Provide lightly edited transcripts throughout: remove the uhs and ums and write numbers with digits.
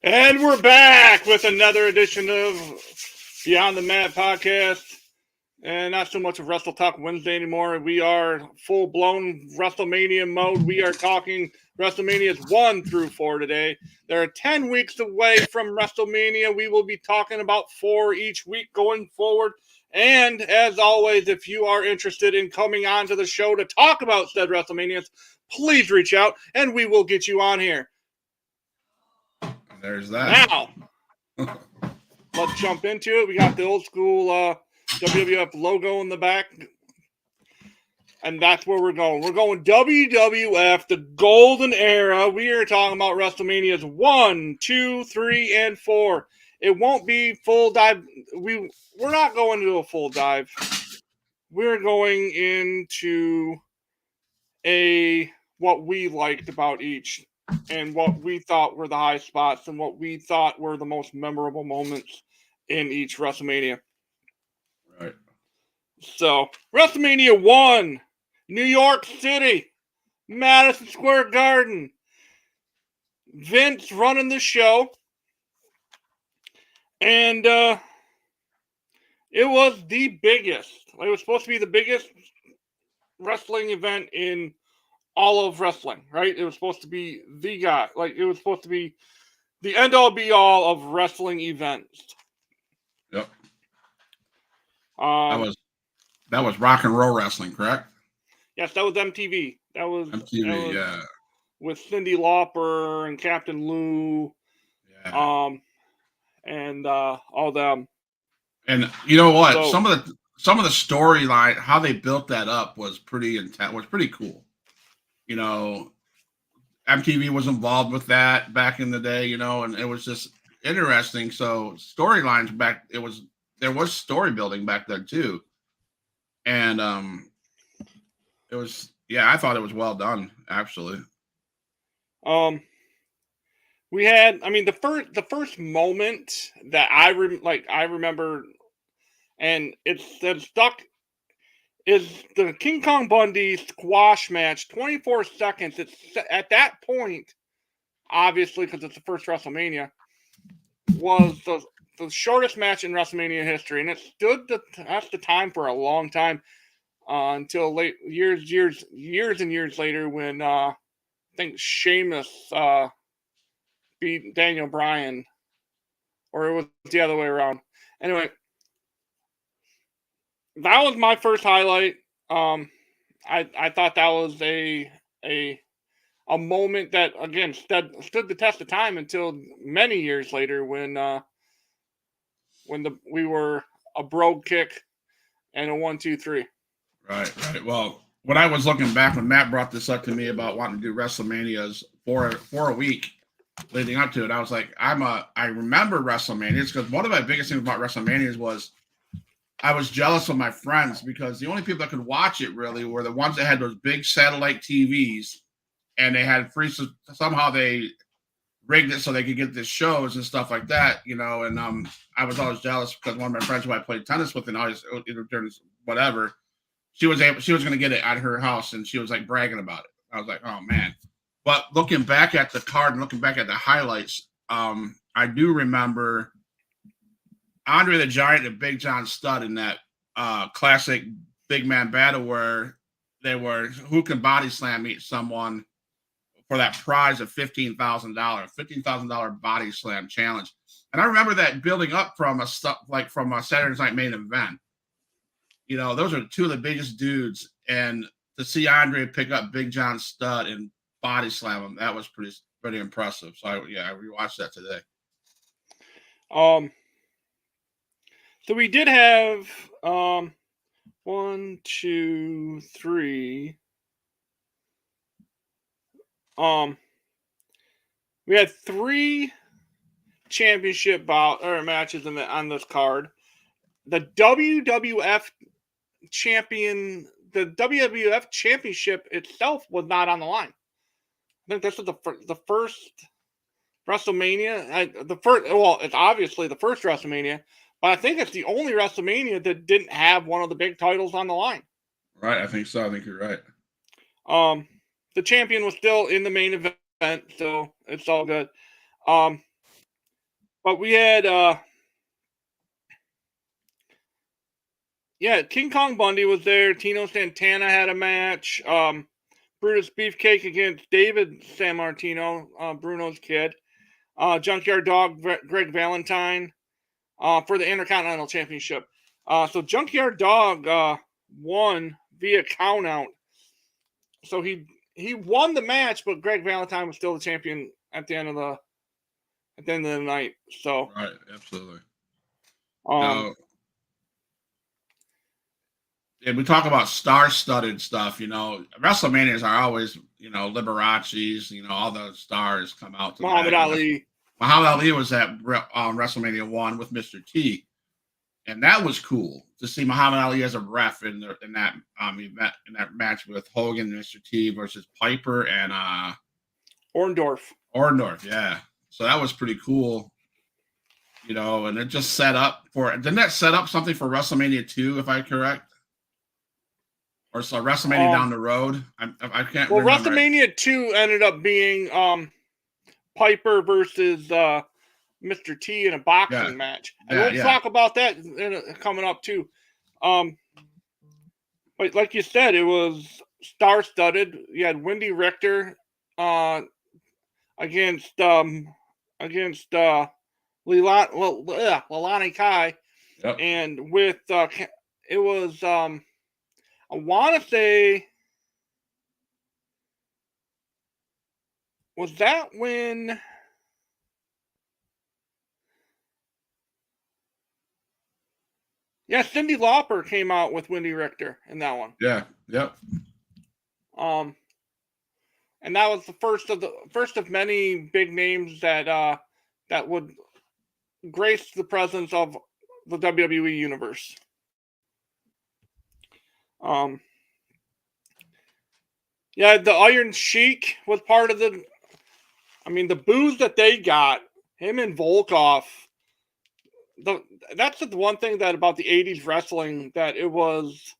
And we're back with another edition of Beyond the Mat podcast. And not so much of Wrestle Talk Wednesday anymore. We are full-blown WrestleMania mode. We are talking WrestleManias 1 through 4 today. There are 10 weeks away from WrestleMania. We will be talking about 4 each week going forward. And as always, if you are interested in coming on to the show to talk about said WrestleManias, please reach out and we will get you on here. There's that. Now, let's jump into it. We got the old school WWF logo in the back. And that's where we're going. We're going WWF, the golden era. We are talking about WrestleManias 1, 2, 3, and 4. It won't be full dive. We're not going to a full dive. We're going into what we liked about each and what we thought were the high spots and what we thought were the most memorable moments in each WrestleMania. Right. So, WrestleMania 1, New York City, Madison Square Garden. Vince running the show. And it was the biggest. It was supposed to be the biggest wrestling event in all of wrestling, right? It was supposed to be the guy. It was supposed to be the end-all be-all of wrestling events. Yep. That was rock and roll wrestling, correct? Yes, that was MTV. That was MTV, yeah. With Cyndi Lauper and Captain Lou. Yeah. And all them. And you know what? So, some of the storyline, how they built that up was pretty intense. Was pretty cool. You know, MTV was involved with that back in the day. You know, and it was just interesting. So storylines there was story building back then too, and it was I thought it was well done actually. We had, the first moment that I remember, and it's stuck, is the King Kong Bundy squash match, 24 seconds. It's at that point, obviously, because it's the first WrestleMania, was the shortest match in WrestleMania history, and it stood the test of time for a long time until years and years later when I think Sheamus beat Daniel Bryan, or it was the other way around. Anyway, that was my first highlight. I thought that was a moment that again stood the test of time until many years later when we were a brogue kick and a 1, 2, 3. Right. Well, when I was looking back when Matt brought this up to me about wanting to do WrestleManias for a week leading up to it, I was like, I remember WrestleManias because one of my biggest things about WrestleManias was I was jealous of my friends because the only people that could watch it really were the ones that had those big satellite TVs and they had free. Somehow they rigged it so they could get the shows and stuff like that, you know. And I was always jealous because one of my friends who I played tennis with and always during whatever, she was going to get it at her house and she was like bragging about it. I was like, oh man. But looking back at the card and looking back at the highlights, I do remember Andre the Giant and Big John Studd in that classic big man battle where they were who can body slam someone for that prize of $15,000 body slam challenge. And I remember that building up from a Saturday Night Main Event. You know, those are two of the biggest dudes, and to see Andre pick up Big John Studd and body slam him, that was pretty impressive. So I rewatched that today. So we did have 1, 2, 3. We had 3 championship matches on this card. The WWF champion the WWF Championship itself was not on the line. I think this is the first WrestleMania. It's obviously the first WrestleMania, but I think it's the only WrestleMania that didn't have one of the big titles on the line. Right, I think so. I think you're right. The champion was still in the main event, so it's all good. But we had King Kong Bundy was there. Tino Santana had a match. Brutus Beefcake against David Sammartino, Bruno's kid. Junkyard Dog Greg Valentine for the Intercontinental Championship. So Junkyard Dog won via countout. So he won the match, but Greg Valentine was still the champion at the end of the night. So right, absolutely. And we talk about star-studded stuff. WrestleManias are always, Liberace's. All the stars come out. Muhammad Ali. Muhammad Ali was at WrestleMania 1 with Mr. T, and that was cool to see Muhammad Ali as a ref in that match with Hogan, Mr. T versus Piper and Orndorff. Yeah. So that was pretty cool. And it just set up didn't that set up something for WrestleMania 2, if I'm correct? Or so WrestleMania down the road? I can't remember. WrestleMania 2 ended up being Piper versus Mr. T in a boxing match. And we'll talk about that coming up too. But like you said, it was star-studded. You had Wendy Richter against Leilani Kai, and with it was I want to say, was that when? Yeah, Cyndi Lauper came out with Wendy Richter in that one. Yeah, yep. And that was the first of many big names that would grace the presence of the WWE universe. The Iron Sheik was part of the booze that they got, him and Volkov. That's the one thing that about the 80s wrestling, that it was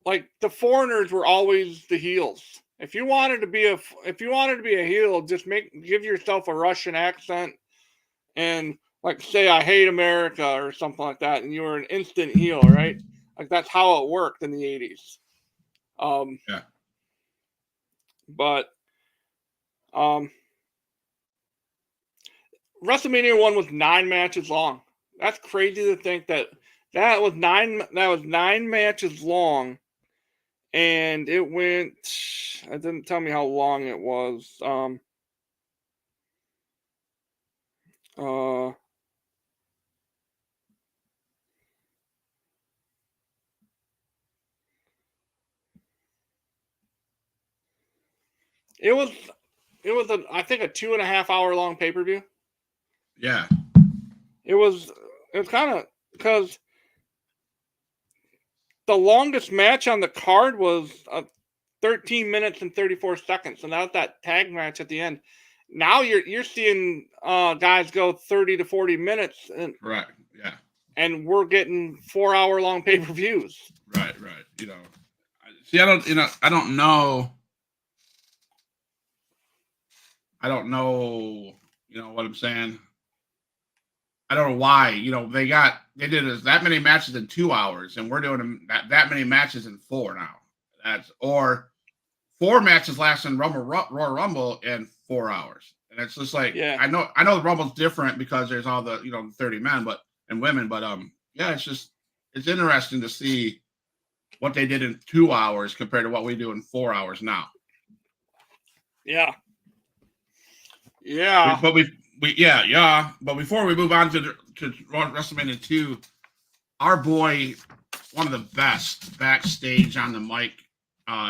like the foreigners were always the heels. If you wanted to be a heel, just give yourself a Russian accent and like say I hate America or something like that, and you were an instant heel, right? Like that's how it worked in the 80s. But WrestleMania 1 was 9 matches long. That's crazy to think that was 9 matches long, and it went. It didn't tell me how long it was. It was I think a 2.5 hour long pay-per-view. Yeah. It was kind of, because the longest match on the card was 13 minutes and 34 seconds, and that was that tag match at the end. Now you're seeing guys go 30 to 40 minutes, and right, yeah, and we're getting 4 hour long pay-per-views. Right. See, I don't know. I don't know. What I'm saying. I don't know why. They did that many matches in 2 hours, and we're doing that many matches in 4 now. Or 4 matches lasting Royal Rumble in 4 hours, and it's just like, I know the Rumble's different because there's all the 30 men and women, but it's interesting to see what they did in 2 hours compared to what we do in 4 hours now. Yeah. But But before we move on to WrestleMania 2, our boy, one of the best backstage on the mic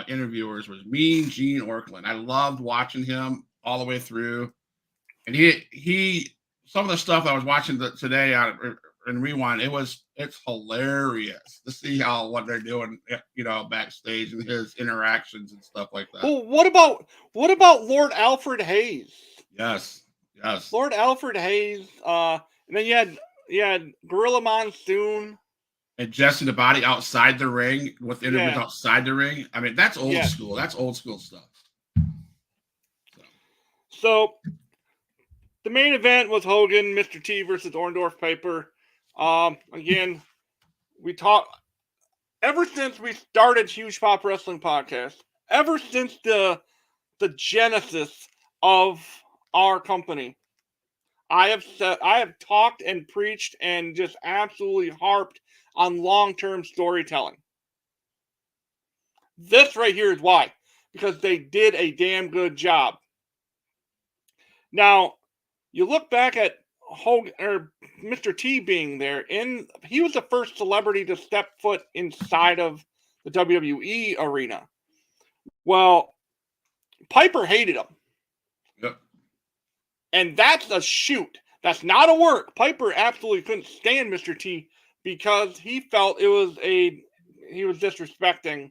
interviewers, was Mean Gene Okerlund. I loved watching him all the way through, and he some of the stuff I was watching today and rewind. It's hilarious to see what they're doing, backstage and his interactions and stuff like that. Well, what about Lord Alfred Hayes? Yes, yes. Lord Alfred Hayes. And then you had Gorilla Monsoon. And Jesse the Body outside the ring with interviews Yeah. outside the ring. I mean, that's old Yeah. school. That's old school stuff. So the main event was Hogan, Mr. T versus Orndorff Piper. Again, we talked ever since we started Huge Pop Wrestling Podcast. Ever since the genesis of our company, I have talked and preached and just absolutely harped on long-term storytelling. This right here is why, because they did a damn good job. Now, you look back at Hogan or Mr. T being there, he was the first celebrity to step foot inside of the WWE arena. Well, Piper hated him. Yep. And that's a shoot. That's not a work. Piper absolutely couldn't stand Mr. T because he felt he was disrespecting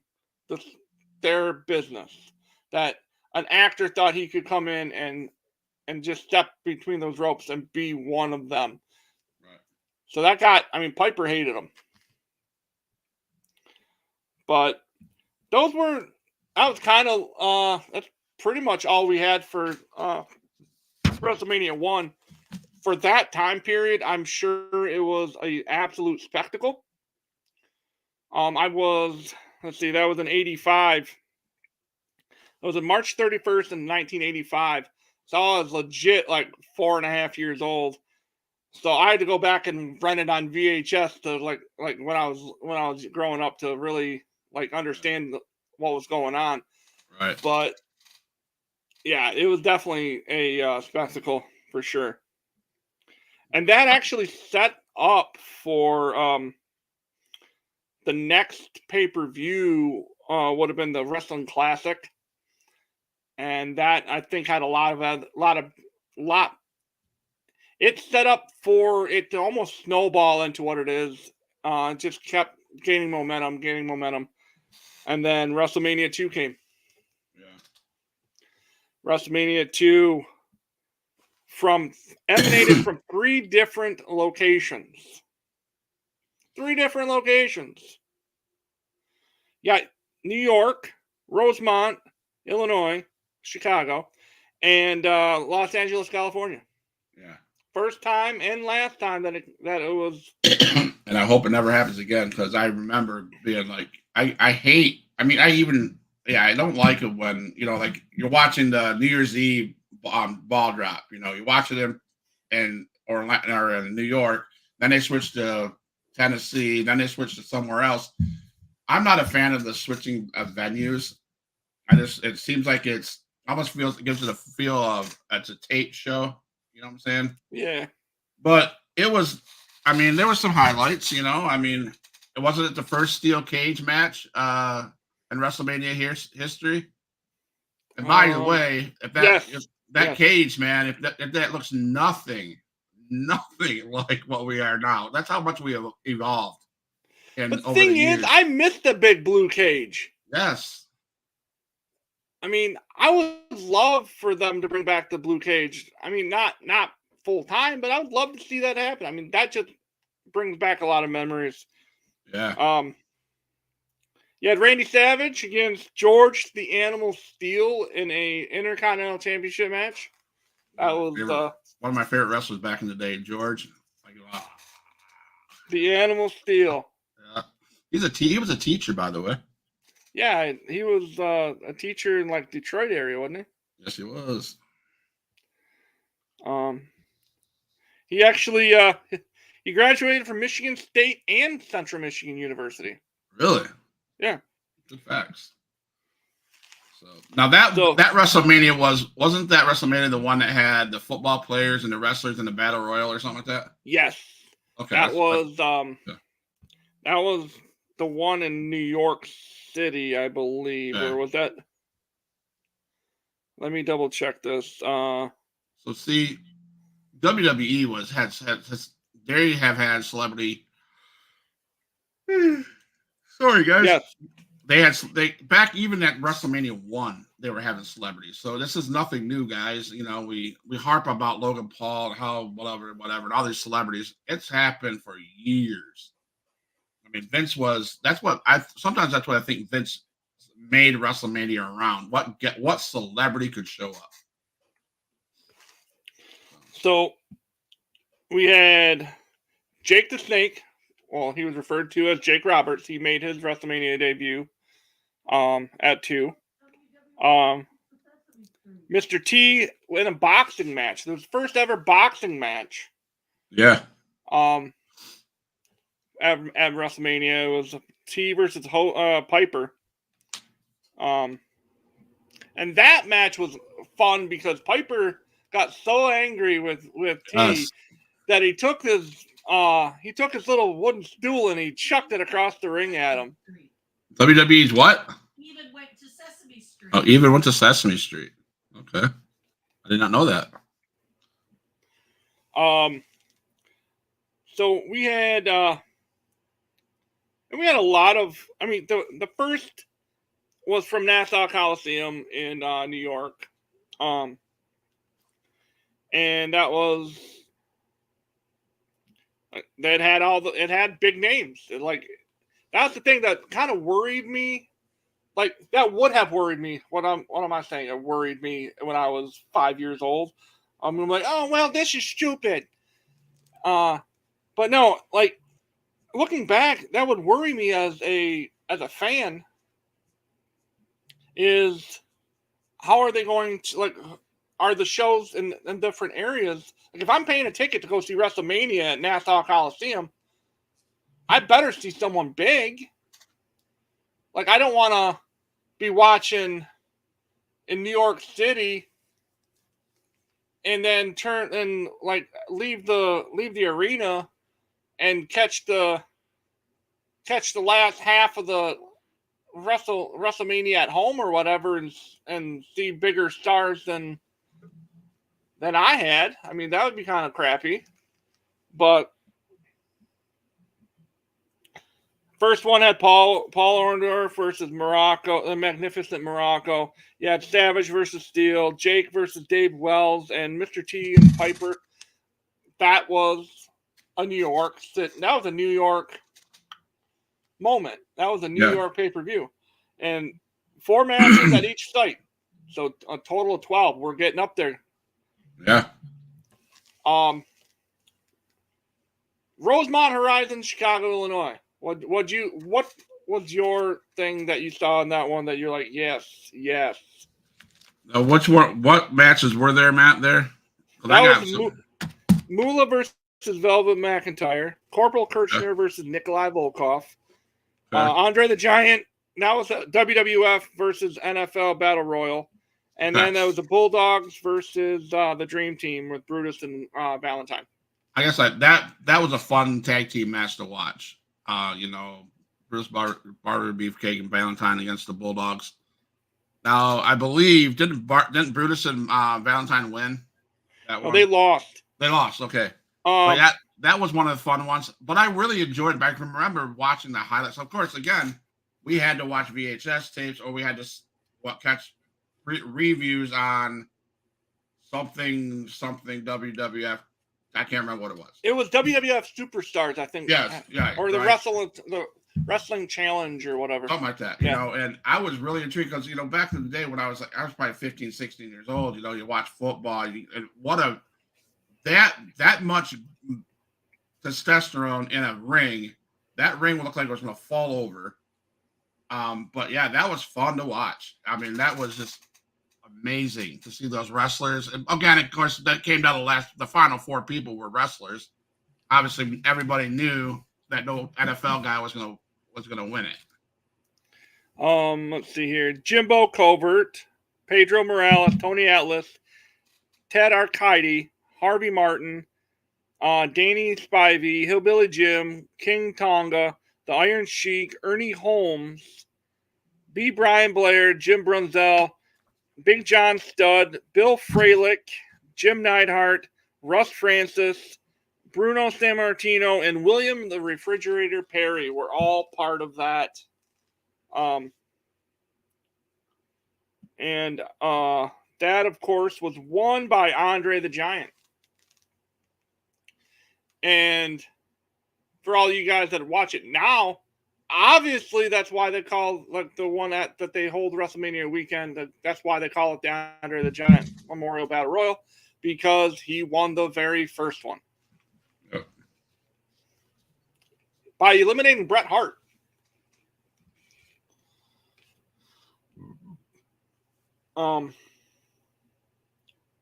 their business. That an actor thought he could come in and just step between those ropes and be one of them. Right. So Piper hated him. But that was kind of that's pretty much all we had for WrestleMania 1. For that time period, I'm sure it was an absolute spectacle. That was in 85. It was on March 31st in 1985. So I was legit like 4.5 years old. So I had to go back and rent it on VHS to like when I was growing up to really like understand what was going on. Right. But yeah, it was definitely a spectacle for sure. And that actually set up for the next pay-per-view would have been the Wrestling Classic. And that I think had a lot. It set up for it to almost snowball into what it is. It just kept gaining momentum, and then WrestleMania 2 came. Yeah. WrestleMania 2 emanated from three different locations. Yeah, New York, Rosemont, Illinois, Chicago, and Los Angeles, California. Yeah. First time and last time that it was. And I hope it never happens again, because I remember being like, I don't like it when, like you're watching the New Year's Eve ball drop, you're watching them in New York, then they switch to Tennessee, then they switch to somewhere else. I'm not a fan of the switching of venues. It seems like it gives it a feel of it's a tape show. You know what I'm saying? Yeah. But it was, there were some highlights, it wasn't the first steel cage match in WrestleMania history. And by the way, if that cage, man, if that looks nothing like what we are now, that's how much we have evolved. But the thing is, I missed the big blue cage. Yes. I would love for them to bring back the blue cage. Not full time, but I would love to see that happen. That just brings back a lot of memories. Yeah. You had Randy Savage against George the Animal Steel in a Intercontinental Championship match. That was one of my favorite wrestlers back in the day, George. The Animal Steel. Yeah. He was a teacher, by the way. Yeah, he was a teacher in like Detroit area, wasn't he? Yes, he was. He actually he graduated from Michigan State and Central Michigan University. Really? Yeah. Good facts. So now that WrestleMania wasn't that WrestleMania the one that had the football players and the wrestlers in the Battle Royal or something like that? Yes. Okay. That was the one in New York City, I believe. Yeah. Or was that? Let me double check this. So see, WWE they have had celebrity. Sorry, guys. Yes. They back even at WrestleMania 1, they were having celebrities. So this is nothing new, guys. You know, we harp about Logan Paul and how whatever, and all these celebrities. It's happened for years. I mean, Vince was that's what I think Vince made WrestleMania around. What celebrity could show up? So we had Jake the Snake. Well, he was referred to as Jake Roberts. He made his WrestleMania debut at 2. Mr. T in a boxing match. It was the first ever boxing match. Yeah. At WrestleMania, it was T versus Piper. And that match was fun because Piper got so angry with T that he took his little wooden stool and he chucked it across the ring at him. WWE's what? Even went to Sesame Street. Oh, even went to Sesame Street. Okay. I did not know that. So we had a lot of, I mean, the first was from Nassau Coliseum in New York. And that was, it had big names. Like, that's the thing that kind of worried me. Like, that would have worried me. What am I saying? It worried me when I was 5 years old. I'm like, oh, well, this is stupid. But no, like, looking back, that would worry me as a fan. Is how are they going to, like, are the shows in different areas? Like, if I'm paying a ticket to go see WrestleMania at Nassau Coliseum, I better see someone big. Like, I don't want to be watching in New York City and then turn and like leave the arena and catch the last half of the WrestleMania at home or whatever and see bigger stars than I had. I mean, that would be kind of crappy. But first one had Paul Orndorff versus Morocco, the Magnificent Morocco. You had Savage versus Steel, Jake versus Dave Wells, and Mr. T and Piper. That was a New York moment. That was a New York pay-per-view. And 4 matches at each site. So a total of 12. We're getting up there. Yeah. Rosemont Horizon, Chicago, Illinois. What was your thing that you saw in that one that you're like, yes? What matches were there, Matt? There. That was Moolah versus Velvet McIntyre. Corporal Kirchner versus Nikolai Volkov. Andre the Giant. That was a WWF versus NFL Battle Royal. And then there was the Bulldogs versus the Dream Team with Brutus and Valentine. I guess that was a fun tag team match to watch. Bruce Barber, Beefcake, and Valentine against the Bulldogs. Now, I believe didn't Brutus and Valentine win that one? They lost. They lost. Okay. But that was one of the fun ones. But I really enjoyed it. I can remember watching the highlights. Of course, again, we had to watch VHS tapes, or we had to catch reviews on something WWF. I can't remember what it was. It was WWF Superstars, I think. Yes, yeah. Or the Wrestling Challenge or whatever. Something like that. You know, and I was really intrigued because, back in the day when I was probably 15, 16 years old, you watch football, and that much testosterone in a ring, that ring would look like it was going to fall over. But yeah, that was fun to watch. I mean, that was just amazing to see those wrestlers. And again, of course, that came down to the final 4 people were wrestlers. Obviously, everybody knew that no NFL guy was gonna win it. Let's see here: Jimbo Covert, Pedro Morales, Tony Atlas, Ted Arcidi, Harvey Martin, Danny Spivey, Hillbilly Jim, King Tonga, the Iron Sheik, Ernie Holmes, B. Brian Blair, Jim Brunzell, Big John Studd, Bill Fralick, Jim Neidhart, Russ Francis, Bruno Sammartino, and William the Refrigerator Perry were all part of that. And that, of course, was won by Andre the Giant. And for all you guys that watch it now, obviously that's why they call like the one that they hold WrestleMania weekend. That's why they call it the Andre the Giant Memorial Battle Royal, because he won the very first one. Yep. By eliminating Bret Hart.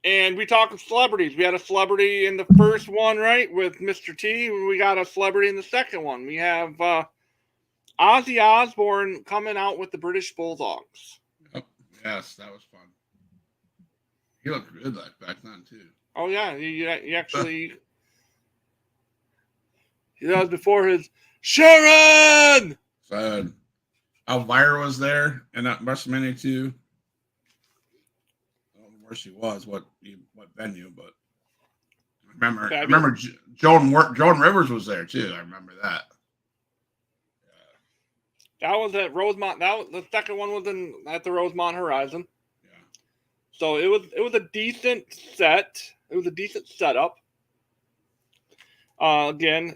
And we talk of celebrities. We had a celebrity in the first one, right, with Mr. T. We got a celebrity in the second one. We have Ozzy Osbourne coming out with the British Bulldogs. Yep. Yes, that was fun. He looked good back then, too. Oh, yeah. He actually... that was before his Sharon! So, Elvira was there in that WrestleMania 2. Where she was, what venue, but I remember Joan Rivers was there too. I remember that. That was at Rosemont. The second one was at the Rosemont Horizon. Yeah. So it was a decent set. It was a decent setup. Again.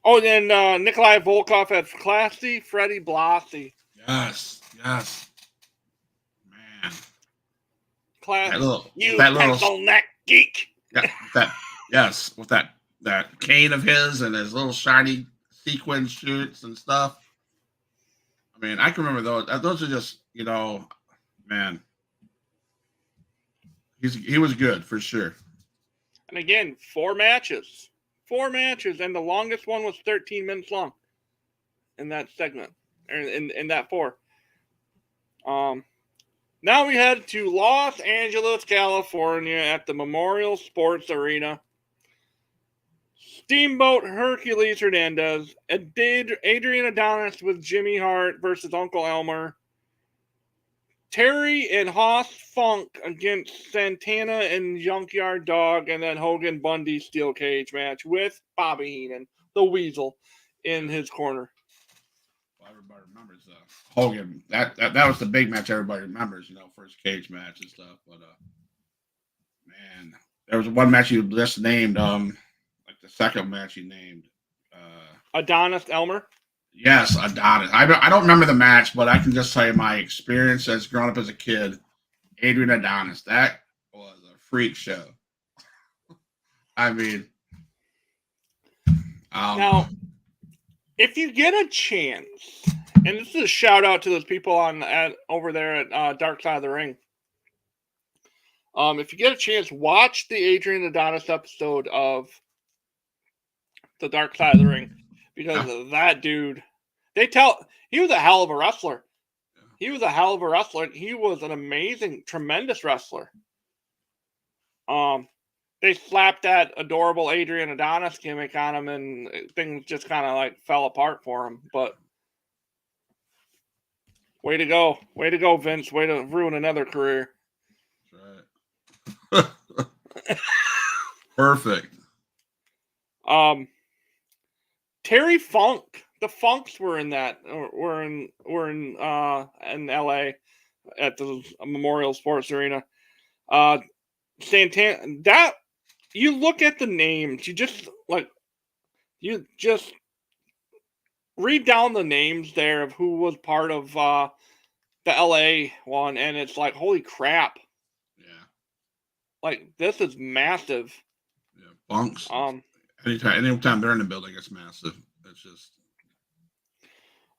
Oh, and then Nikolai Volkov as Classy Freddie Blassie. Yes. Man. You pencil neck geek. Yeah, with that cane of his and his little shiny sequin shirts and stuff. I mean, I can remember those. Those are just, man. He was good for sure. And again, 4 matches, and the longest one was 13 minutes long. In that segment, in that 4. Now we head to Los Angeles, California at the Memorial Sports Arena. Steamboat Hercules Hernandez, Adrian Adonis with Jimmy Hart versus Uncle Elmer. Terry and Hoss Funk against Santana and Junkyard Dog, and then Hogan Bundy steel cage match with Bobby Heenan, the Weasel, in his corner. Everybody remembers Hogan. That was the big match everybody remembers, first cage match and stuff. But man, there was one match you just named, like the second match you named. Adonis Elmer? Yes, Adonis. I don't remember the match, but I can just tell you my experience as growing up as a kid. Adrian Adonis, that was a freak show. I mean, now, if you get a chance, and this is a shout out to those people over there at Dark Side of the Ring. If you get a chance, watch the Adrian Adonis episode of the Dark Side of the Ring, because that dude, he was a hell of a wrestler. He was a hell of a wrestler. He was an amazing, tremendous wrestler. They slapped that adorable Adrian Adonis gimmick on him, and things just kind of like fell apart for him. But way to go, Vince! Way to ruin another career. That's right. Perfect. Terry Funk, the Funks were in that. Were in LA at the Memorial Sports Arena. Santana, that you look at the names, you just read down the names there of who was part of the LA one, and it's like, holy crap. Yeah. Like, this is massive. Yeah, Funks. Anytime they're in the building, it's massive. It's just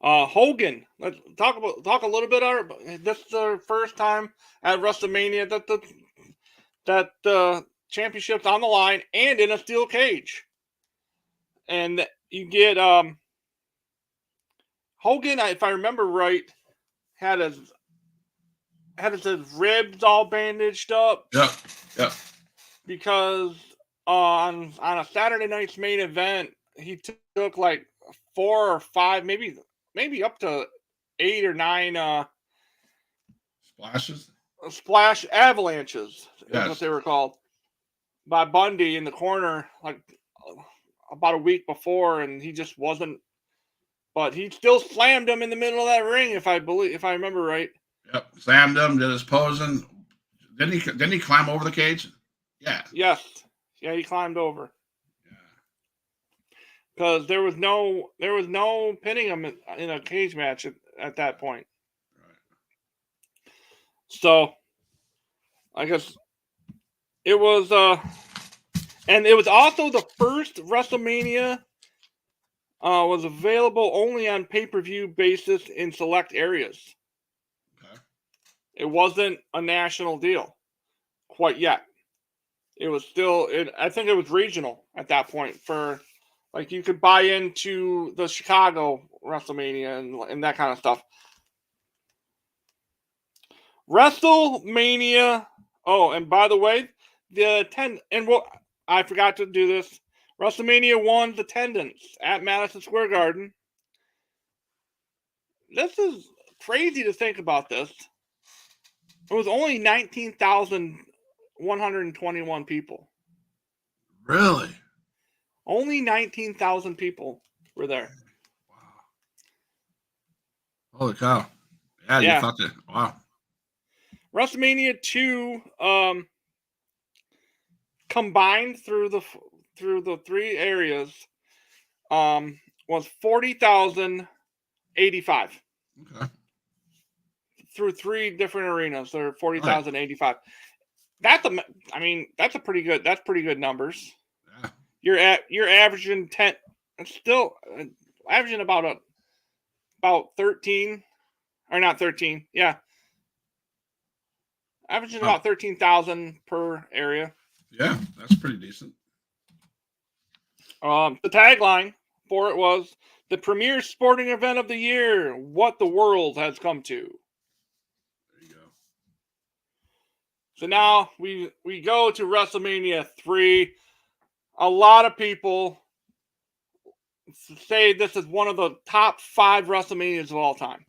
Hogan. Let's talk a little bit about it. This is the first time at WrestleMania that the championship's on the line and in a steel cage. And you get Hogan, if I remember right, had his ribs all bandaged up. Yep. Because on a Saturday night's main event, he took like 4 or 5, maybe up to 8 or 9 splash avalanches. Yes. Is what they were called, by Bundy in the corner, like about a week before, and he just wasn't. But he still slammed him in the middle of that ring, if I remember right. Yep, slammed him, did his posing. Didn't he climb over the cage? Yeah. Yes. Yeah, he climbed over. Because there was no pinning him in a cage match at that point. Right. So, I guess it was, and it was also the first WrestleMania was available only on pay-per-view basis in select areas. Okay. It wasn't a national deal quite yet. It was still, I think it was regional at that point for. Like, you could buy into the Chicago WrestleMania and that kind of stuff. WrestleMania. Oh, and by the way, I forgot to do this. WrestleMania 1's attendance at Madison Square Garden. This is crazy to think about this. It was only 19,121 people. Really? Only 19,000 people were there. Wow. Holy cow. Yeah, you thought that. Wow. WrestleMania 2 combined through the 3 areas was 40,085. Okay. Through 3 different arenas, there are 40,085. That's pretty good numbers. Yeah. You're averaging 10, still averaging about 13, or not 13. Yeah. Averaging about 13,000 per area. Yeah, that's pretty decent. The tagline for it was the premier sporting event of the year, what the world has come to. There you go. So now we go to WrestleMania 3. A lot of people say this is one of the top 5 WrestleManias of all time.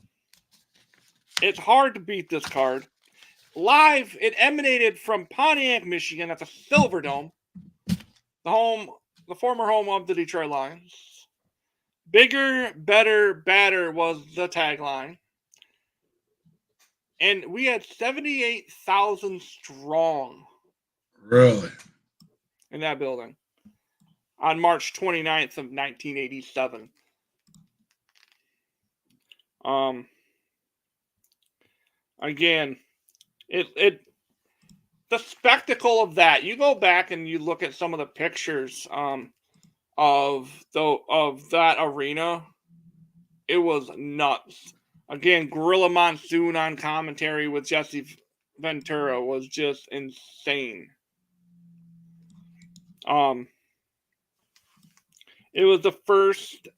It's hard to beat this card. Live, it emanated from Pontiac, Michigan at the Silverdome, the former home of the Detroit Lions. Bigger, better, badder was the tagline. And we had 78,000 strong. Really? In that building. On March 29th of 1987. Again, the spectacle of that. You go back and you look at some of the pictures of that arena. It was nuts. Again, Gorilla Monsoon on commentary with Jesse Ventura was just insane. It was the first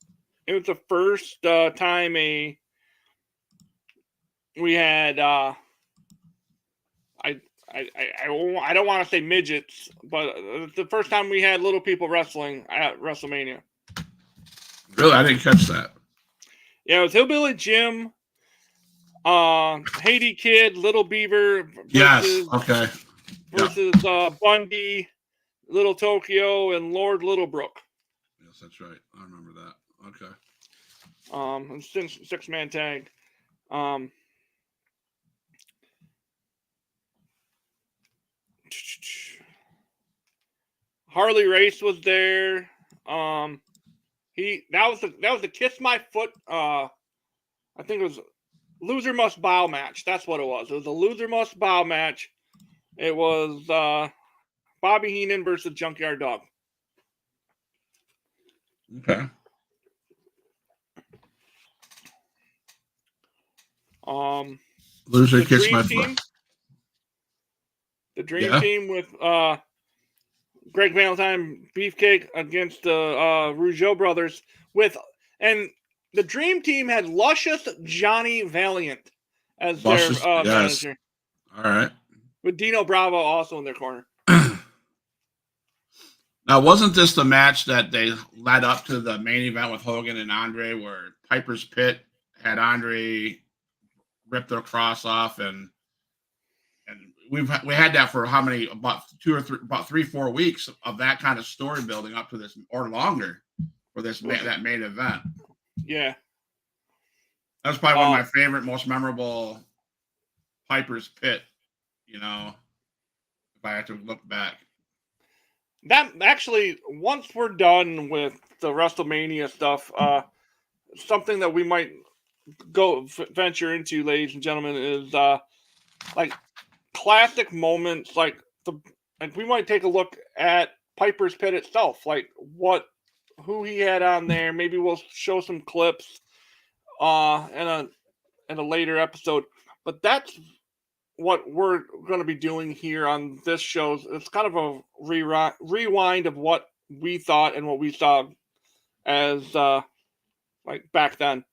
time we had I don't want to say midgets, but the first time we had little people wrestling at WrestleMania. Really, I didn't catch that. Yeah, it was Hillbilly Jim, Haiti Kid, Little Beaver versus Bundy, Little Tokyo, and Lord Littlebrook. Yes, that's right. I remember that. Okay. 6-man tag. Harley Race was there. That was the Kiss My Foot. I think it was Loser Must Bow match. That's what it was. It was a Loser Must Bow match. It was Bobby Heenan versus Junkyard Dog. Okay. Loser Kiss My Foot. The Dream Team with Greg Valentine, Beefcake against the Rougeau brothers and the Dream Team had Luscious Johnny Valiant as their manager. All right. With Dino Bravo also in their corner. Now, wasn't this the match that they led up to the main event with Hogan and Andre, where Piper's Pit had Andre rip their cross off and we had that for how many, about 3-4 weeks of that kind of story building up to this, or longer, for that main event. Yeah. That was probably one of my favorite, most memorable Piper's Pit, if I had to look back. That actually, once we're done with the WrestleMania stuff, something that we might venture into, ladies and gentlemen, is like classic moments. Like we might take a look at Piper's Pit itself, like who he had on there. Maybe we'll show some clips in a later episode. But that's what we're going to be doing here on this show. It's kind of a rewind of what we thought and what we saw as like back then.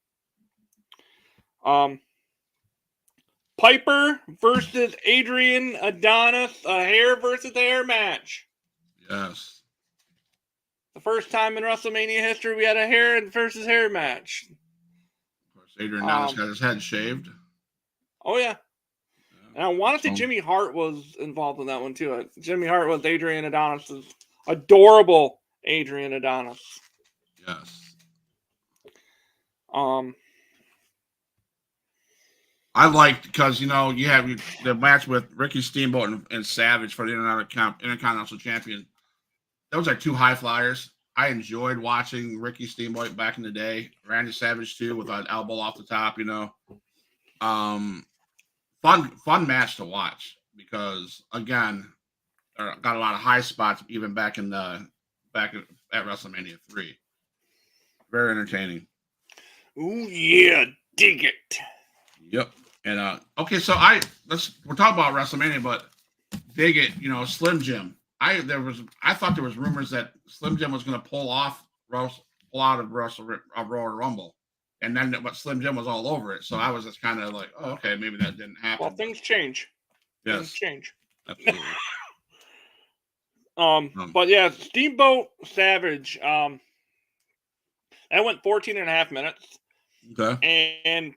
Piper versus Adrian Adonis, a hair versus hair match. Yes. The first time in WrestleMania history we had a hair versus hair match. Of course, Adrian Adonis got his head shaved. Oh, yeah. And I want to say Jimmy Hart was involved in that one, too. Jimmy Hart was Adrian Adonis's adorable Adrian Adonis. Yes. I liked, because, you have the match with Ricky Steamboat and Savage for the Intercontinental Champion. Those are two high flyers. I enjoyed watching Ricky Steamboat back in the day. Randy Savage, too, with an elbow off the top, Fun match to watch, because, again, got a lot of high spots even back at WrestleMania 3. Very entertaining. Ooh, yeah, dig it. Yep. And okay, so we're talking about WrestleMania, but dig it, Slim Jim. I thought there was rumors that Slim Jim was going to pull out of Royal Rumble, and then but Slim Jim was all over it. So I was just kind of like, oh, okay, maybe that didn't happen. Well, things change. Yes. Things change. Absolutely. But yeah, Steamboat Savage. That went 14 and a half minutes. Okay. And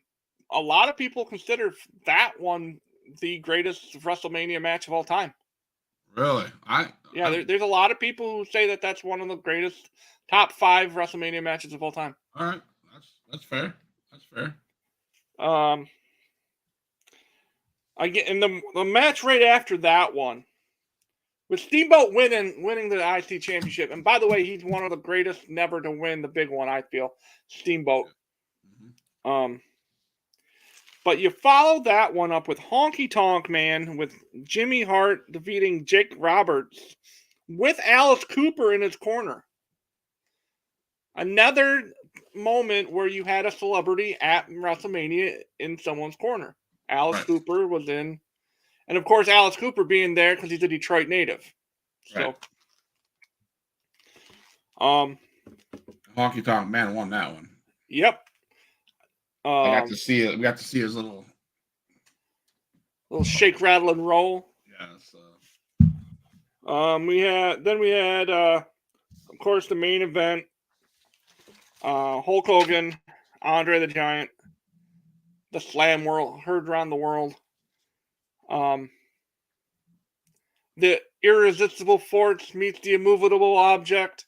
a lot of people consider that one the greatest WrestleMania match of all time. Really? There's a lot of people who say that that's one of the greatest top 5 WrestleMania matches of all time. All right, that's fair. That's fair. And the match right after that one, with Steamboat winning the IC Championship, and by the way, he's one of the greatest never to win the big one. I feel Steamboat. Mm-hmm. But you follow that one up with Honky Tonk Man, with Jimmy Hart defeating Jake Roberts with Alice Cooper in his corner. Another moment where you had a celebrity at WrestleMania in someone's corner. Alice Cooper was in, and of course Alice Cooper being there because he's a Detroit native. So, Honky Tonk Man won that one. Yep. I got to see it. We got to see his little shake, rattle, and roll. Yes. We had of course the main event. Hulk Hogan, Andre the Giant, the Slam World heard around the world. The irresistible force meets the immovable object.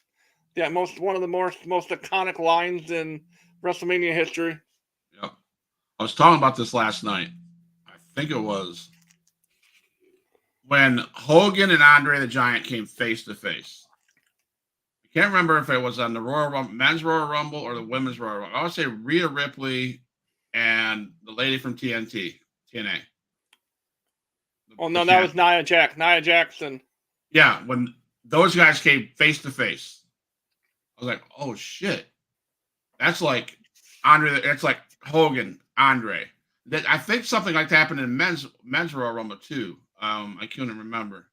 Yeah, one of the most iconic lines in WrestleMania history. Yep. I was talking about this last night. I think it was when Hogan and Andre the Giant came face to face. I can't remember if it was on the men's Royal Rumble or the women's Royal Rumble. I would say Rhea Ripley and the lady from TNA. Oh no, that was Nia Jackson. Yeah, when those guys came face to face, I was like, "Oh shit, that's like Andre. It's like Hogan, Andre." I think something like that happened in men's Royal Rumble too. I couldn't remember.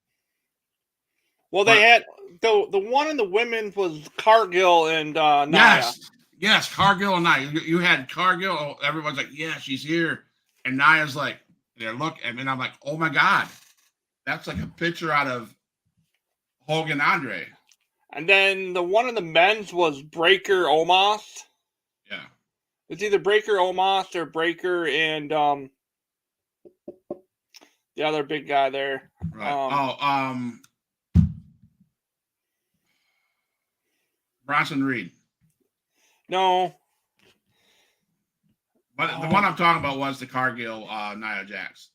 Well, they had the one in the women was Cargill and Nia. Yes, Cargill and Nia. You had Cargill. Everyone's like, "Yeah, she's here," and Nia's like, and I'm like, "Oh my god, that's like a picture out of Hogan Andre." And then the one in the men's was Breaker Omos. Yeah. It's either Breaker Omos or Breaker and the other big guy there. Right. Bronson Reed. No. But the one I'm talking about was the Cargill Nia Jax.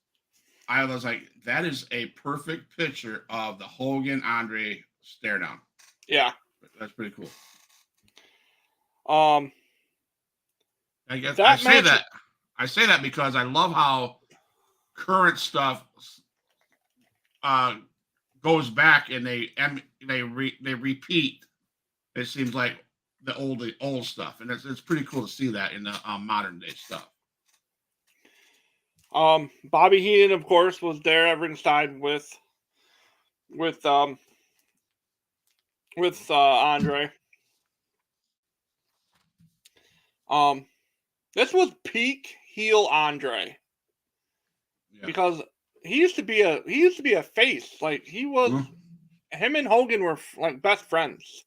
I was like, that is a perfect picture of the Hogan Andre stare down. Yeah. That's pretty cool. I say that because I love how current stuff goes back and they repeat. It seems like the old stuff, and it's pretty cool to see that in the modern day stuff. Bobby Heenan, of course, was there at ringside with Andre. This was peak heel Andre. Yeah. Because he used to be a face. Like he was him and Hogan were like best friends.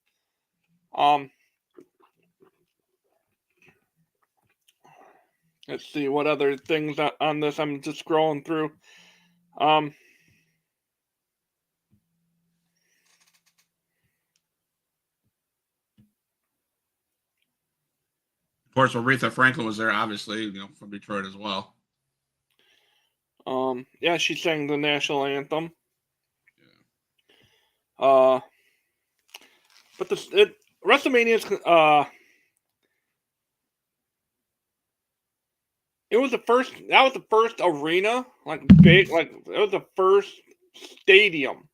Let's see what other things on this. I'm just scrolling through. Of course, Aretha Franklin was there, obviously, from Detroit as well. Yeah, she sang the national anthem. Yeah. But WrestleMania's it was the first. That was the first arena, like big, like it was the first stadium.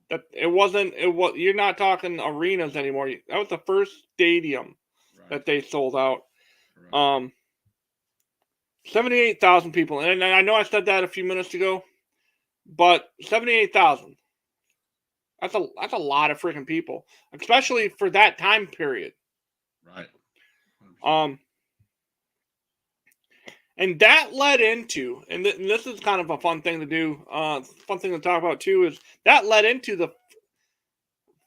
That it wasn't. It was. You're not talking arenas anymore. That was the first stadium that they sold out. 78,000 people, and I know I said that a few minutes ago, but 78,000. That's a lot of freaking people, especially for that time period. Right. 100%. And that led into, and this is kind of a fun thing to do, fun thing to talk about too, is that led into the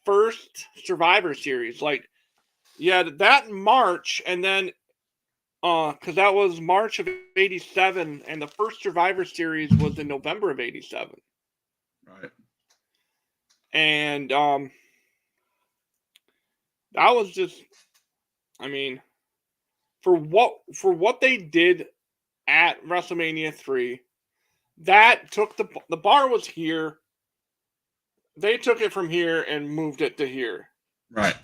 first Survivor Series. Like, yeah, that in March, and then, because that was March of '87, and the first Survivor Series was in November of '87. Right. And that was just, I mean, for what they did at WrestleMania 3, that took the bar was here. They took it from here and moved it to here. Right.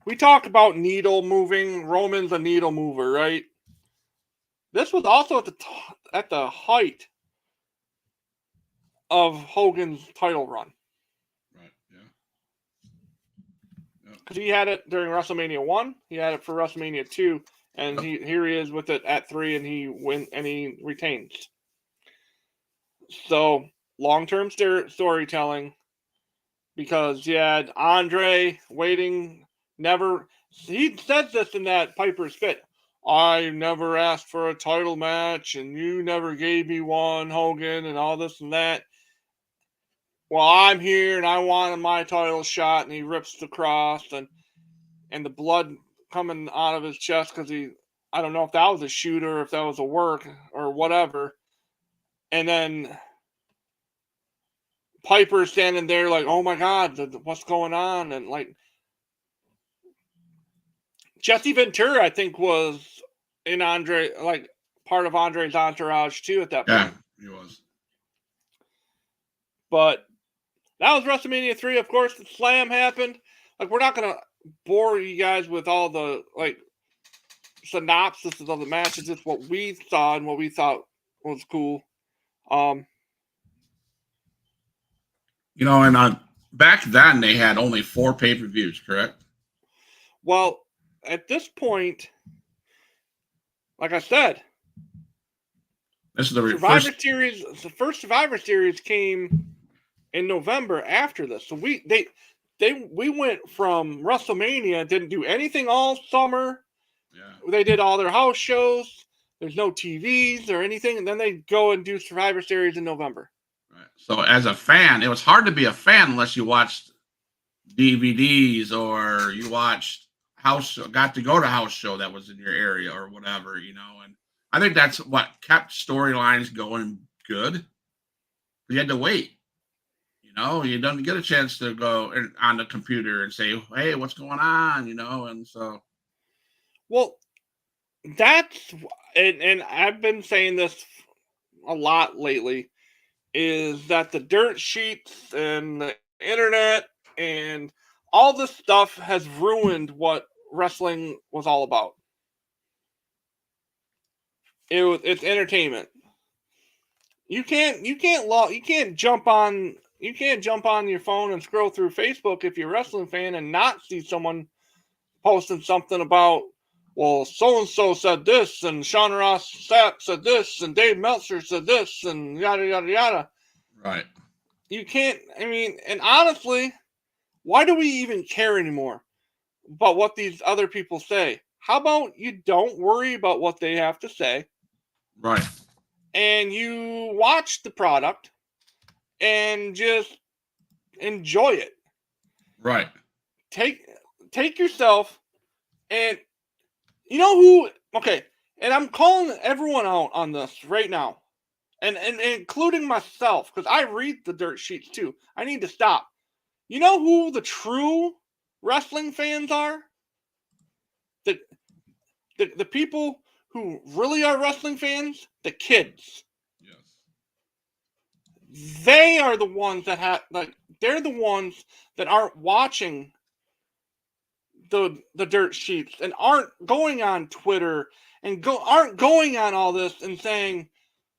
We talk about needle moving. Roman's a needle mover, right? This was also at the height of Hogan's title run. Right. Yeah. Because he had it during WrestleMania 1, he had it for WrestleMania 2, and here he is with it at 3, and he retains. So long-term storytelling, because you had Andre waiting, he said this in that Piper's Fit. I never asked for a title match, and you never gave me one, Hogan, and all this and that. Well, I'm here, and I wanted my title shot, and he rips the cross, and the blood coming out of his chest because I don't know if that was a shoot or if that was a work or whatever. And then Piper standing there like, oh my God, what's going on? And like, Jesse Ventura, I think, was in part of Andre's entourage too at that point. Yeah, he was. But that was WrestleMania 3. Of course, the slam happened. Like, we're not going to bore you guys with all the, like, synopsis of the matches. It's what we saw and what we thought was cool. And back then they had only 4 pay-per-views, correct? Well, at this point, like I said, this is the Survivor Series. The first Survivor Series came in November after this. So we went from WrestleMania, didn't do anything all summer. Yeah. They did all their house shows. There's no TVs or anything, and then they go and do Survivor Series in November. Right. So as a fan, it was hard to be a fan unless you watched DVDs or you watched got to go to house show that was in your area or whatever, And I think that's what kept storylines going good. You had to wait. You don't get a chance to go on the computer and say, "Hey, what's going on?" And so Well, that's and I've been saying this a lot lately, is that the dirt sheets and the internet and all this stuff has ruined what wrestling was all about. It's entertainment. You can't jump on your phone and scroll through Facebook if you're a wrestling fan and not see someone posting something about, well, so and so said this, and Sean Ross Sapp said this, and Dave Meltzer said this, and yada yada yada. right, You can't. I mean, and honestly, why do we even care anymore about what these other people say? How about you don't worry about what they have to say, right, and you watch the product and just enjoy it. right. Take yourself, and you know who? Okay, and I'm calling everyone out on this right now, and including myself, because I read the dirt sheets too. I need to stop. You know who the true wrestling fans are? The the people who really are wrestling fans, the kids. Yes. They are the ones that have, like, they're the ones that aren't watching the dirt sheets and aren't going on Twitter and aren't going on all this and saying,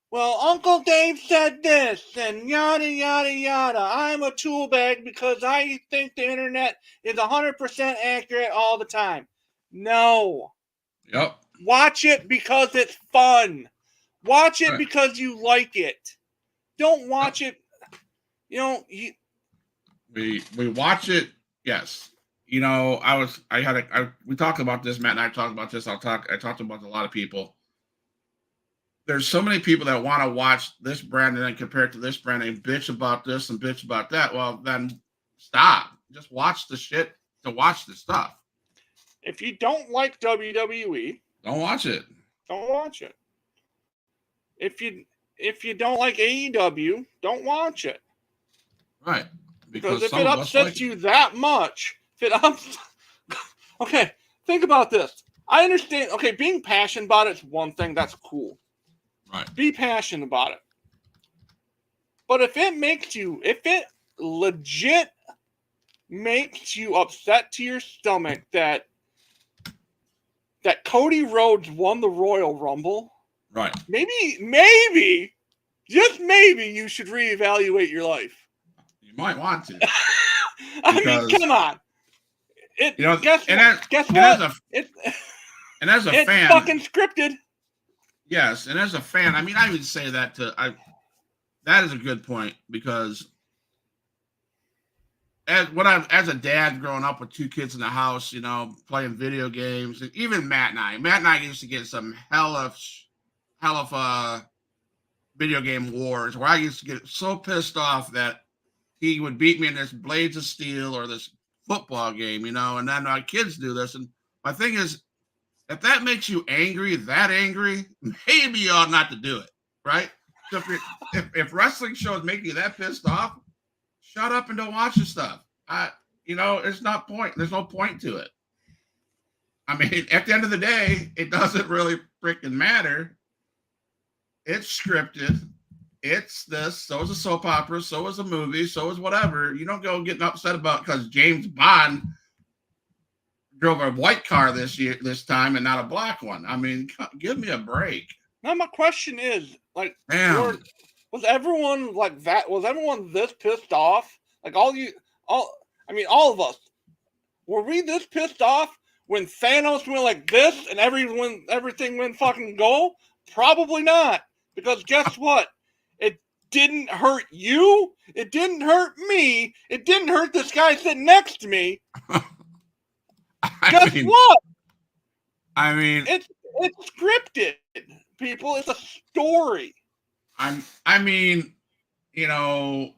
well, Uncle Dave said this and yada yada yada. I'm a tool bag because I think the internet is 100% accurate all the time. No. Yep. Watch it because it's fun. Watch it Right. because you like it. Don't watch it. We watch it. Yes. We talked about this. Matt and I talked about this. I talked about a lot of people. There's so many people that want to watch this brand and then compare it to this brand and bitch about this and bitch about that. Well, then stop. Just watch the shit to watch the stuff. If you don't like WWE, don't watch it. Don't watch it. If you don't like AEW, don't watch it. Right. Because if it upsets you that much, okay, think about this. I understand. Okay, being passionate about it is one thing. That's cool. Right. Be passionate about it. But if it legit makes you upset to your stomach that Cody Rhodes won the Royal Rumble, right? Maybe, just maybe, you should reevaluate your life. You might want to. I mean, come on. Guess what? And as a fan, it's fucking scripted. Yes, and as a fan, I mean, I would say that that is a good point, because as a dad growing up with two kids in the house, playing video games, and even Matt and I used to get some hell of video game wars where I used to get so pissed off that he would beat me in this Blades of Steel or this football game, and then my kids do this. And my thing is, if that makes you that angry, maybe you ought not to do it, right? So if wrestling shows make you that pissed off, shut up and don't watch the stuff. It's not point. There's no point to it. I mean, at the end of the day, it doesn't really freaking matter. It's scripted. It's this. So is a soap opera. So is a movie. So is whatever. You don't go getting upset about because James Bond drove a white car this time and not a black one. I mean, give me a break. Now my question is, like, was everyone like that? Was everyone this pissed off? Like all of us. Were we this pissed off when Thanos went like this and everything went fucking go? Probably not. Because guess what? It didn't hurt you. It didn't hurt me. It didn't hurt this guy sitting next to me. Guess what? I mean, it's scripted, people. It's a story. I mean, I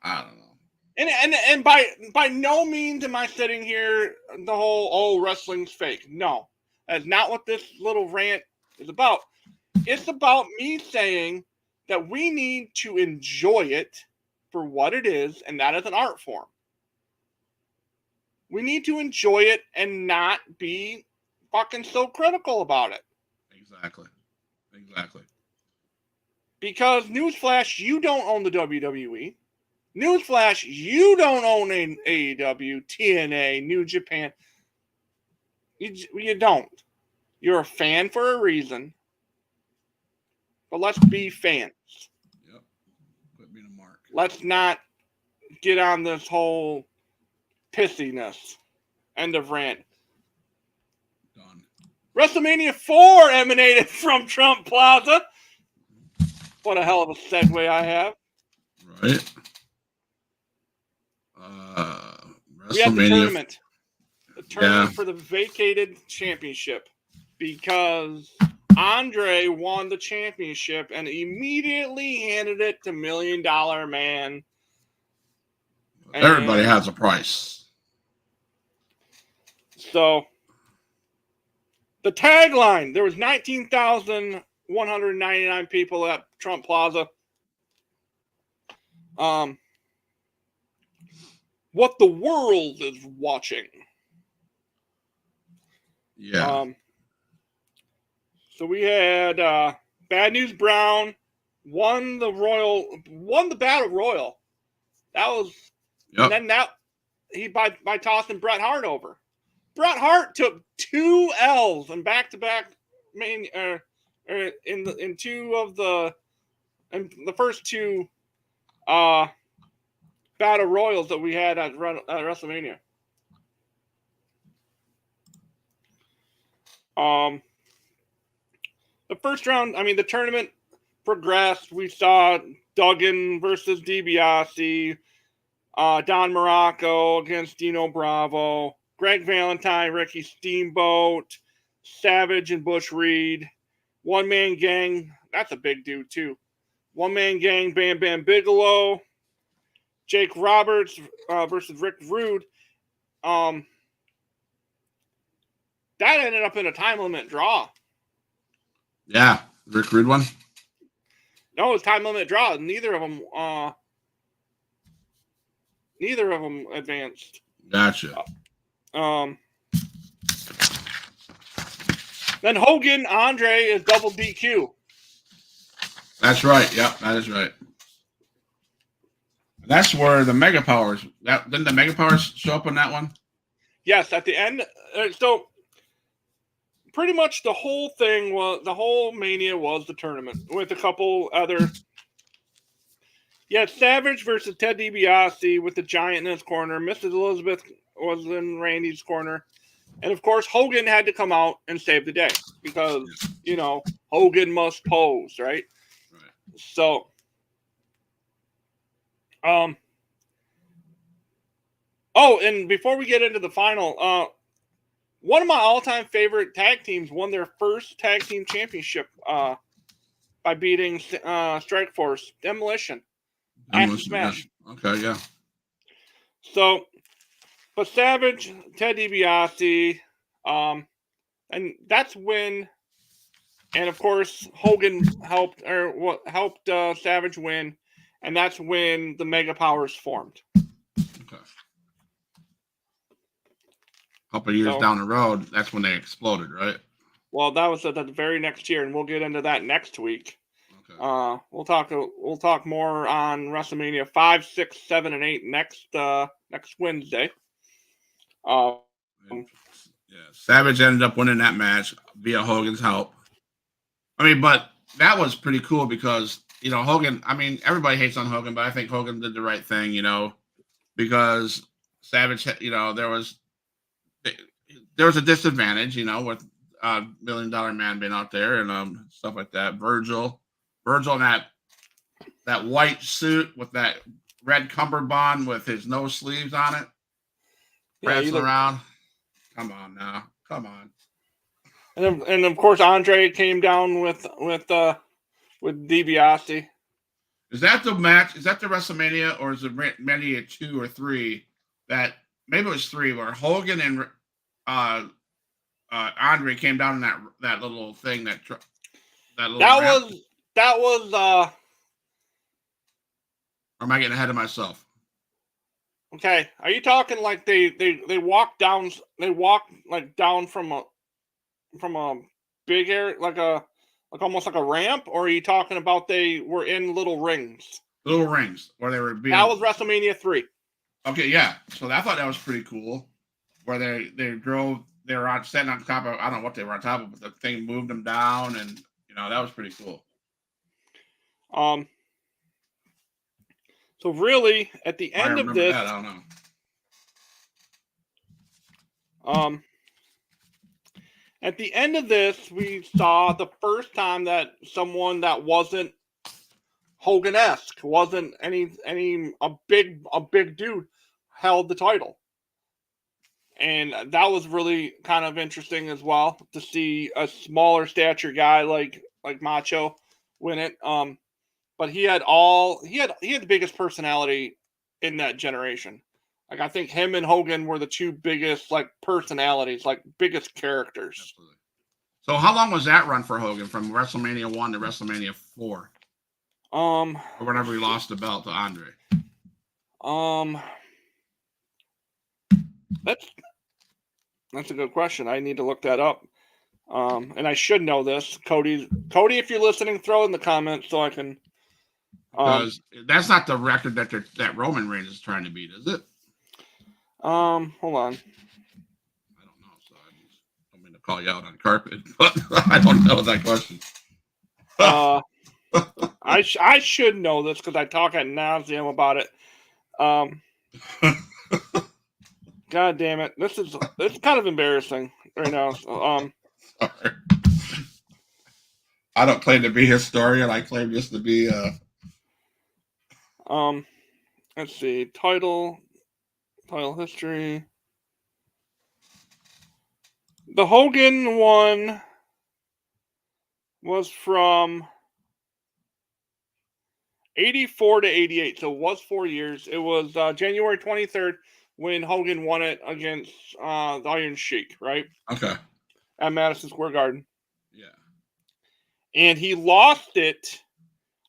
don't know. And by no means am I sitting here the whole wrestling's fake. No, that's not what this little rant is about. It's about me saying that we need to enjoy it for what it is, and that is an art form. We need to enjoy it and not be fucking so critical about it. Exactly. Because newsflash, you don't own the WWE. Newsflash, you don't own AEW, TNA, New Japan. You don't. You're a fan for a reason. But let's be fans. Yep. Put me to mark. Let's not get on this whole pissiness. End of rant. Done. WrestleMania 4 emanated from Trump Plaza. What a hell of a segue I have. Right. We had the WrestleMania. tournament. The tournament for the vacated championship. Because Andre won the championship and immediately handed it to $1 Million Man. Everybody has a price. So, the tagline, there was 19,199 people at Trump Plaza. What the world is watching. Yeah. So we had Bad News Brown won the Battle Royal. That was, and then he by tossing Bret Hart over. Bret Hart took 2 L's and back-to-back in the first 2 Battle Royals that we had at WrestleMania. The first round, the tournament progressed. We saw Duggan versus DiBiase, Don Morocco against Dino Bravo, Greg Valentine, Ricky Steamboat, Savage and Bush Reed, One Man Gang. That's a big dude too. One Man Gang, Bam Bam Bigelow, Jake Roberts versus Rick Rude. That ended up in a time limit draw. Yeah, Rick Rude one. No, it was time limit draw. Neither of them advanced. Gotcha. Then Hogan, Andre is double DQ. That's right. Yep, that is right. That's where the Mega Powers. Didn't the Mega Powers show up on that one? Yes, at the end. So pretty much the whole Mania was the tournament with a couple other. Yeah, Savage versus Ted DiBiase with the Giant in his corner. Mrs. Elizabeth was in Randy's corner. And, of course, Hogan had to come out and save the day because, Hogan must pose, right? So, and before we get into the final, one of my all-time favorite tag teams won their first tag team championship by beating Strikeforce, Demolition. Smash. Okay, yeah. So, but Savage, Ted DiBiase, and that's when, and of course Hogan helped Savage win, and that's when the Mega Powers formed. Okay. A couple of years down the road, that's when they exploded, right? Well, that was the very next year, and we'll get into that next week. Okay. We'll talk more on WrestleMania 5, 6, 7, and 8 next Wednesday. Savage ended up winning that match via Hogan's help. But that was pretty cool because Hogan. Everybody hates on Hogan, but I think Hogan did the right thing. Because Savage, there was a disadvantage, with $1 Million Man being out there and stuff like that. Virgil in that white suit with that red cummerbund with his no sleeves on it, prancing around. Come on now, come on. And of course Andre came down with DiBiase. Is that the match? Is that the WrestleMania, or is it Mania 2 or 3? That maybe it was 3, where Hogan and Andre came down in that little thing that little. That was am I getting ahead of myself? Okay, are you talking like they walk down? They walk like down from a big area, like almost like a ramp, or are you talking about they were in little rings? Little rings where they were being. That was WrestleMania 3. Okay, yeah. So I thought that was pretty cool. Where they were on sitting on top of, I don't know what they were on top of, but the thing moved them down, and that was pretty cool. So really, at the end of this, that, I don't know. At the end of this, we saw the first time that someone that wasn't Hogan-esque, wasn't a big dude, held the title. And that was really kind of interesting as well to see a smaller stature guy like Macho win it. But he had the biggest personality in that generation. Like, I think him and Hogan were the two biggest personalities, biggest characters. Absolutely. So how long was that run for Hogan from WrestleMania 1 to WrestleMania 4? Or whenever he lost the belt to Andre. That's a good question. I need to look that up. And I should know this. Cody, if you're listening, throw in the comments so I can. Because that's not the record that Roman Reigns is trying to beat, is it? Hold on. I don't know. So I don't mean to call you out on carpet, but I don't know that question. I should know this because I talk ad nauseum about it. God damn it! It's kind of embarrassing right now. Sorry. I don't claim to be historian. I claim just to be. Let's see. Title history. The Hogan one was from 84 to 88, so it was 4 years. It was January 23rd when Hogan won it against the Iron Sheik, right? Okay. At Madison Square Garden. Yeah. And he lost it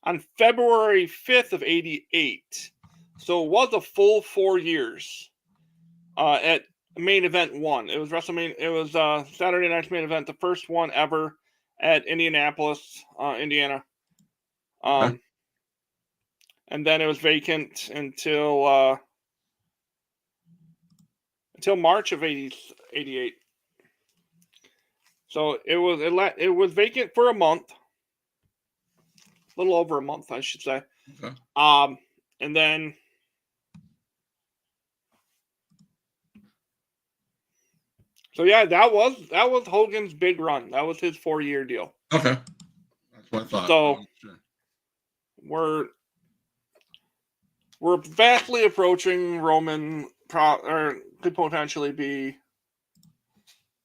on February 5th of 88. So it was a full 4 years at main event 1. It was WrestleMania. It was Saturday night's main event, the first one ever at Indianapolis, Indiana. Okay. And then it was vacant until March of 88. So it was vacant for a month, a little over a month, I should say. Okay. And then so yeah, that was Hogan's big run. That was his 4-year deal. Okay. That's what I thought. So sure. we're vastly approaching Roman, or could potentially be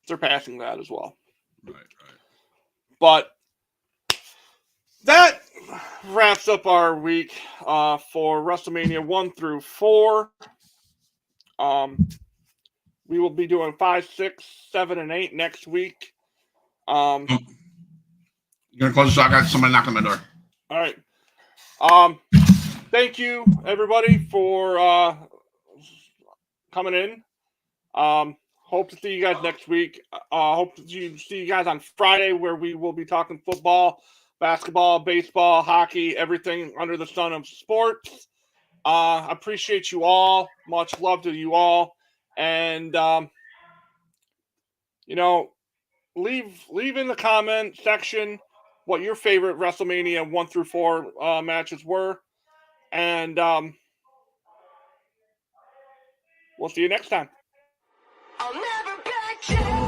surpassing that as well. Right. But that wraps up our week for WrestleMania 1 through 4. We will be doing 5, 6, 7, and 8 next week. You're gonna close this. I got somebody knocking on my door. All right. Thank you, everybody, for coming in. Hope to see you guys next week. Hope to see you guys on Friday, where we will be talking football, basketball, baseball, hockey, everything under the sun of sports. Appreciate you all. Much love to you all. And, leave in the comment section what your favorite WrestleMania 1 through 4 matches were. And we'll see you next time. I'll never back down.